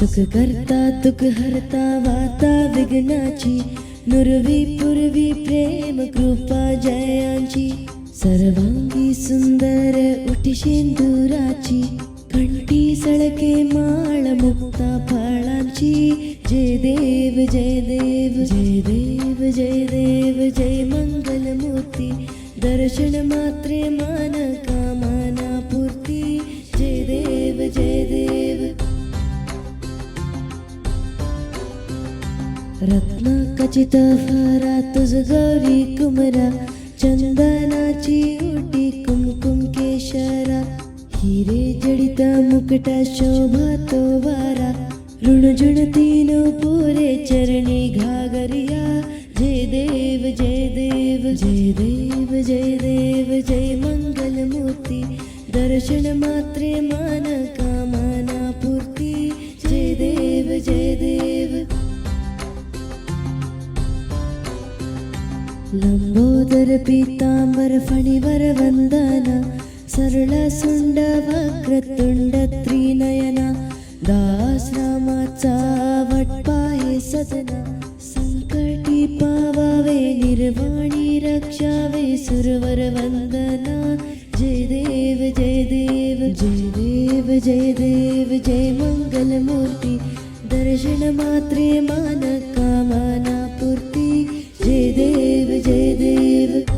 सुख करता दुःख हरता वाता विघ्नाची नुरवी पूर्वी प्रेम कृपा जयांची सर्वांगी सुंदर उठी शेंदुराची कंठी सळके माळ मुक्ता फळांची जय देव जय देव जय देव जय देव जय मंगल मूर्ती दर्शन मात्रे मान कामना पूर्ती जय देव जय देव रत्ना खचित फारा तुझ गौरी कुमरा चंदनाची ओटी कुमकुम केशरा हिरे जडित मुकुटा शोभा तो वारा ऋण जुण तीनो पुरे चरणी घागरिया जय देव जय देव जय देव जय देव जय मंगल मूर्ती दर्शन मात्रे मान कामना पूर्ती जय देव जय देव लंबोदर पीतांबर फणीवर वंदना सरळ सुंड वक्रतुंड त्रिनयना दास रामाचा वटपाहे सदना संकटी पावावे निर्वाणी रक्षावे सुरवर वंदना जय देव जय देव जय देव जय देव जय मंगल मूर्ती दर्शन मात्रे मान कामना पूर्ती जय देव जय देव